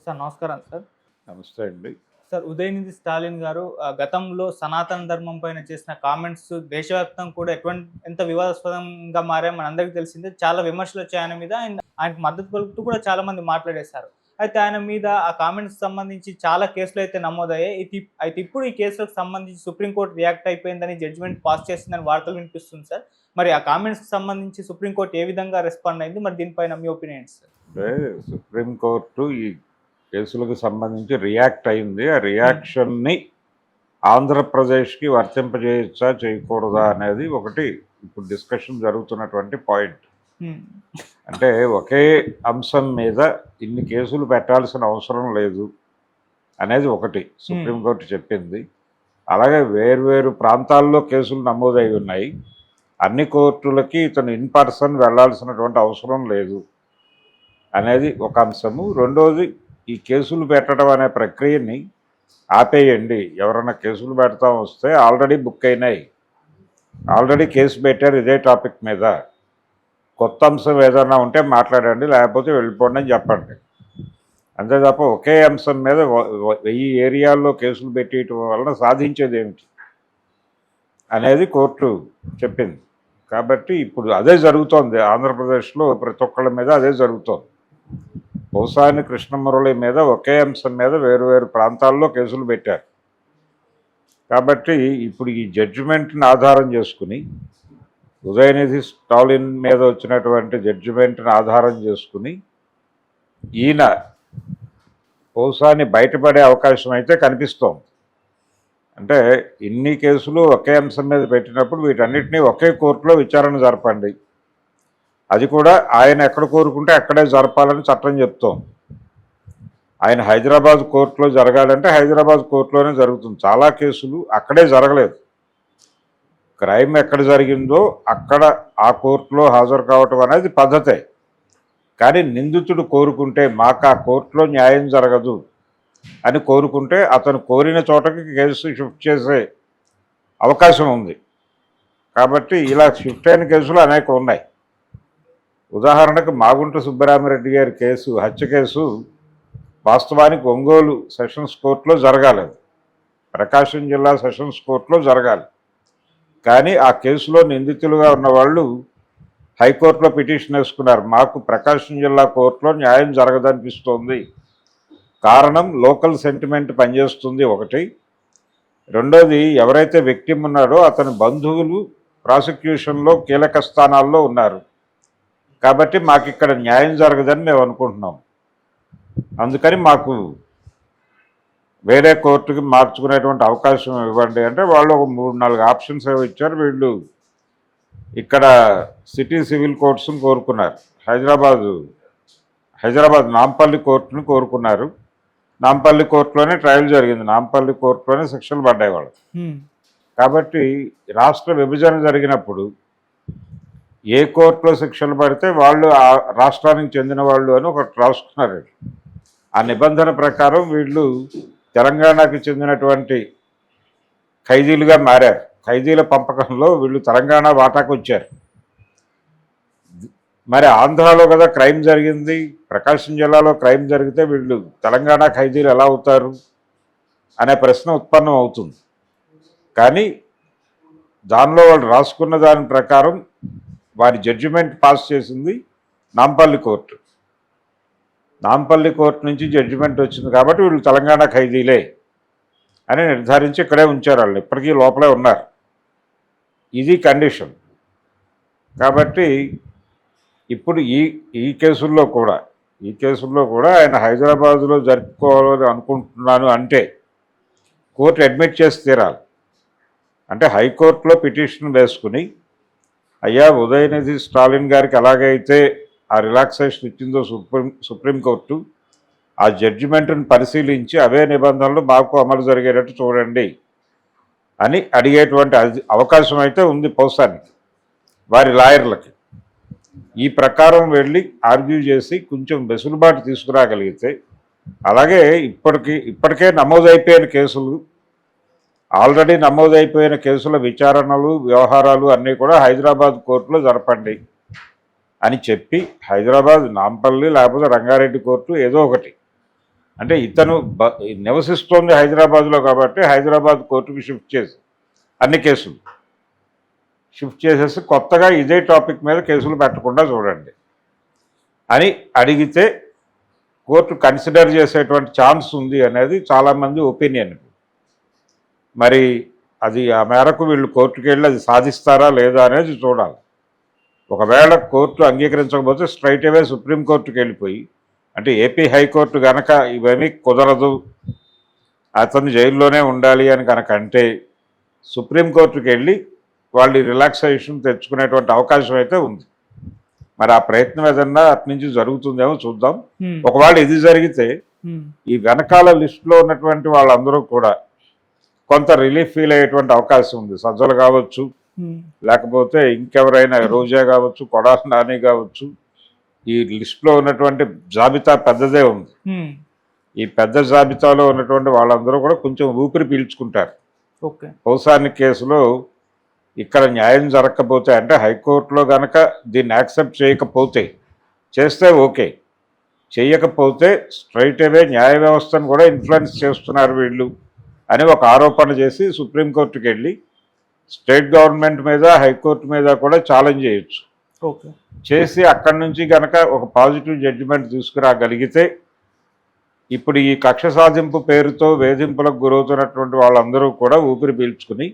Sir నమస్కారం sir. నమస్తే అండి. సార్ ఉదయనిధి స్టాలిన్ గారు గతంలో సనాతన ధర్మం పైన చేసిన కామెంట్స్ దేశవ్యాప్తంగా కూడా ఎంత వివాదాస్పదంగా మారాయో మనందరికీ తెలిసిందే. చాలా విమర్శలొచ్చాయి ఆయన మీద. ఆయనకు మద్దతు పలుకుతూ కూడా చాలా మంది మాట్లాడేశారు. అయితే ఆయన మీద ఆ కామెంట్స్‌కి సంబంధించి చాలా కేసులైతే నమోదయ్యాయి. అయితే ఇప్పుడు ఈ కేసులకు సంబంధించి సుప్రీంకోర్టు రియాక్ట్ అయిపోయిందని జడ్జిమెంట్ పాస్ చేసిందని వార్తలు వినిపిస్తుంది సార్. మరి ఆ కామెంట్స్‌కి సంబంధించి సుప్రీంకోర్టు ఏ విధంగా రెస్పాండ్ అయింది? మరి దీనిపైన మీ ఒపీనియన్ ఏంటి సార్? అంటే సుప్రీంకోర్టు ఈ కేసులకు సంబంధించి రియాక్ట్ అయింది. ఆ రియాక్షన్‌ని ఆంధ్రప్రదేశ్‌కి వర్తింపజేయొచ్చా, చేయకూడదా అనేది ఒకటి ఇప్పుడు డిస్కషన్ జరుగుతున్నటువంటి పాయింట్. అంటే ఒకే అంశం మీద ఇన్ని కేసులు పెట్టాల్సిన అవసరం లేదు అనేది ఒకటి సుప్రీంకోర్టు చెప్పింది. అలాగే వేర్వేరు ప్రాంతాల్లో కేసులు నమోదై ఉన్నాయి. అన్ని కోర్టులకి ఇతను ఇన్ పర్సన్ వెళ్లాల్సినటువంటి అవసరం లేదు అనేది ఒక అంశము. రెండోది, ఈ కేసులు పెట్టడం అనే ప్రక్రియని ఆపేయండి. ఎవరైనా కేసులు పెడతా వస్తే ఆల్రెడీ బుక్ అయినాయి, ఆల్రెడీ కేసు పెట్టారు ఇదే టాపిక్ మీద. కొత్త అంశం ఏదైనా ఉంటే మాట్లాడండి, లేకపోతే వెళ్ళిపోండి అని చెప్పండి. అంతే తప్ప ఒకే అంశం మీద 1000 ఏరియాల్లో కేసులు పెట్టేయటం వలన సాధించేది ఏమిటి అనేది కోర్టు చెప్పింది. కాబట్టి ఇప్పుడు అదే జరుగుతోంది ఆంధ్రప్రదేశ్లో. ప్రతి ఒక్కళ్ళ మీద అదే జరుగుతోంది. పోసాని కృష్ణమురళి మీద ఒకే అంశం మీద వేరు ప్రాంతాల్లో కేసులు పెట్టారు. కాబట్టి ఇప్పుడు ఈ జడ్జిమెంట్ని ఆధారం చేసుకుని, ఉదయనిధి స్టాలిన్ మీద వచ్చినటువంటి జడ్జిమెంట్ని ఆధారం చేసుకుని ఈయన పోసాని బయటపడే అవకాశం అయితే కనిపిస్తోంది. అంటే ఇన్ని కేసులు ఒకే అంశం మీద పెట్టినప్పుడు వీటన్నిటినీ ఒకే కోర్టులో విచారణ జరపండి. అది కూడా ఆయన ఎక్కడ కోరుకుంటే అక్కడే జరపాలని చట్టం చెప్తోంది. ఆయన హైదరాబాద్ కోర్టులో జరగాలంటే హైదరాబాద్ కోర్టులోనే జరుగుతుంది. చాలా కేసులు అక్కడే జరగలేదు. క్రైమ్ ఎక్కడ జరిగిందో అక్కడ ఆ కోర్టులో హాజరు కావటం అనేది పద్ధతే. కానీ నిందితుడు కోరుకుంటే మాకు ఆ కోర్టులో న్యాయం జరగదు అని కోరుకుంటే అతను కోరిన చోటకి కేసు షిఫ్ట్ చేసే అవకాశం ఉంది. కాబట్టి ఇలా షిఫ్ట్ అయిన కేసులు అనేక ఉన్నాయి. ఉదాహరణకు మాగుంట సుబ్బరామిరెడ్డి గారి కేసు, హత్య కేసు వాస్తవానికి ఒంగోలు సెషన్స్ కోర్టులో జరగాలి, ప్రకాశం జిల్లా సెషన్స్ కోర్టులో జరగాలి. కానీ ఆ కేసులో నిందితులుగా ఉన్నవాళ్ళు హైకోర్టులో పిటిషన్ వేసుకున్నారు. మాకు ప్రకాశం జిల్లా కోర్టులో న్యాయం జరగదనిపిస్తోంది. కారణం లోకల్ సెంటిమెంట్ పనిచేస్తుంది ఒకటి. రెండోది, ఎవరైతే విక్టిమ్ ఉన్నాడో అతని బంధువులు ప్రాసిక్యూషన్లో కీలక స్థానాల్లో ఉన్నారు. కాబట్టి మాకు ఇక్కడ న్యాయం జరగదని మేము అనుకుంటున్నాం. అందుకని మాకు వేరే కోర్టుకి మార్చుకునేటువంటి అవకాశం ఇవ్వండి అంటే వాళ్ళు ఒక 3-4 ఆప్షన్స్ ఏవో ఇచ్చారు. వీళ్ళు ఇక్కడ సిటీ సివిల్ కోర్ట్స్ని కోరుకున్నారు. హైదరాబాద్ నాంపల్లి కోర్టుని కోరుకున్నారు. నాంపల్లి కోర్టులోనే ట్రయల్ జరిగింది, నాంపల్లి కోర్టులోనే శిక్షలు పడ్డాయి వాళ్ళు. కాబట్టి రాష్ట్ర విభజన జరిగినప్పుడు ఏ కోర్టులో శిక్షలు పడితే వాళ్ళు ఆ రాష్ట్రానికి చెందిన వాళ్ళు అని ఒకటి రాసుకున్నారు. ఆ నిబంధన ప్రకారం వీళ్ళు తెలంగాణకు చెందినటువంటి ఖైదీలుగా మారారు. ఖైదీల పంపకంలో వీళ్ళు తెలంగాణ వాటాకు వచ్చారు. మరి ఆంధ్రాలో కదా క్రైమ్ జరిగింది, ప్రకాశం జిల్లాలో క్రైమ్ జరిగితే వీళ్ళు తెలంగాణ ఖైదీలు ఎలా అవుతారు అనే ప్రశ్న ఉత్పన్నం అవుతుంది. కానీ దానిలో వాళ్ళు రాసుకున్న దాని ప్రకారం వారి జడ్జిమెంట్ పాస్ చేసింది నాంపల్లి కోర్టు. నాంపల్లి కోర్టు నుంచి జడ్జిమెంట్ వచ్చింది కాబట్టి వీళ్ళు తెలంగాణ ఖైదీలే అని నిర్ధారించి ఇక్కడే ఉంచారు. వాళ్ళు ఇప్పటికీ లోపలే ఉన్నారు. ఇది కండిషన్. కాబట్టి ఇప్పుడు ఈ కేసుల్లో కూడా ఆయన హైదరాబాదులో జరుపుకోవాలని అనుకుంటున్నాను అంటే కోర్టు అడ్మిట్ చేసి తీరాలి. అంటే హైకోర్టులో పిటిషన్ వేసుకుని, అయ్యా ఉదయనిధి స్టాలిన్ గారికి ఎలాగైతే ఆ రిలాక్సేషన్ ఇచ్చిందో సుప్రీంకోర్టు, ఆ జడ్జిమెంట్ని పరిశీలించి అవే నిబంధనలు మాకు అమలు జరిగేటట్టు చూడండి అని అడిగేటువంటి అవకాశం అయితే ఉంది పోసానికి, వారి లాయర్లకి. ఈ ప్రకారం వెళ్ళి ఆర్గ్యూ చేసి కొంచెం వెసులుబాటు తీసుకురాగలిగితే, అలాగే ఇప్పటికే ఆల్రెడీ నమోదైపోయిన కేసుల విచారణలు, వ్యవహారాలు అన్నీ కూడా హైదరాబాద్ కోర్టులో జరపండి అని చెప్పి, హైదరాబాద్ నాంపల్లి లేకపోతే రంగారెడ్డి కోర్టు ఏదో ఒకటి అంటే ఇతను నివసిస్తోంది హైదరాబాద్లో కాబట్టి హైదరాబాద్ కోర్టుకి షిఫ్ట్ చేసి అన్ని కేసులు షిఫ్ట్ చేసేసి కొత్తగా ఇదే టాపిక్ మీద కేసులు పెట్టకుండా చూడండి అని అడిగితే కోర్టు కన్సిడర్ చేసేటువంటి ఛాన్స్ ఉంది అనేది చాలామంది ఒపీనియన్. మరి అది ఆ మేరకు వీళ్ళు కోర్టుకు వెళ్ళి అది సాధిస్తారా లేదా అనేది చూడాలి. ఒకవేళ కోర్టు అంగీకరించకపోతే స్ట్రైట్ అవే సుప్రీంకోర్టుకు వెళ్ళిపోయి, అంటే ఏపీ హైకోర్టు కనుక ఇవన్నీ కుదరదు అతను జైల్లోనే ఉండాలి అని కనుక అంటే సుప్రీంకోర్టుకు వెళ్ళి వాళ్ళు రిలాక్సేషన్ తెచ్చుకునేటువంటి అవకాశం అయితే ఉంది. మరి ఆ ప్రయత్నం ఏదన్నా అటు నుంచి జరుగుతుందేమో చూద్దాం. ఒకవేళ ఇది జరిగితే ఈ వెనకాల లిస్టులో ఉన్నటువంటి వాళ్ళందరూ కూడా కొంత రిలీఫ్ ఫీల్ అయ్యేటువంటి అవకాశం ఉంది. సజ్జలు కావచ్చు, లేకపోతే ఇంకెవరైనా రోజా కావచ్చు, కొడాలి నాని కావచ్చు. ఈ లిస్టులో ఉన్నటువంటి జాబితా పెద్దదే ఉంది. ఈ పెద్ద జాబితాలో ఉన్నటువంటి వాళ్ళందరూ కూడా కొంచెం ఊపిరి పీల్చుకుంటారు. కౌసాని కేసులో ఇక్కడ న్యాయం జరగకపోతే, అంటే హైకోర్టులో కనుక దీన్ని యాక్సెప్ట్ చేయకపోతే, చేస్తే ఓకే, చేయకపోతే స్ట్రైట్ అవే న్యాయ వ్యవస్థను కూడా ఇన్ఫ్లుయెన్స్ చేస్తున్నారు వీళ్ళు అని ఒక ఆరోపణ చేసి సుప్రీంకోర్టుకి వెళ్ళి స్టేట్ గవర్నమెంట్ మీద హైకోర్టు మీద కూడా ఛాలెంజ్ చేయొచ్చు. చేసి అక్కడి నుంచి కనుక ఒక పాజిటివ్ జడ్జిమెంట్ తీసుకురాగలిగితే ఇప్పుడు ఈ కక్ష సాధింపు పేరుతో వేధింపులకు గురవుతున్నటువంటి వాళ్ళందరూ కూడా ఊపిరి పీల్చుకుని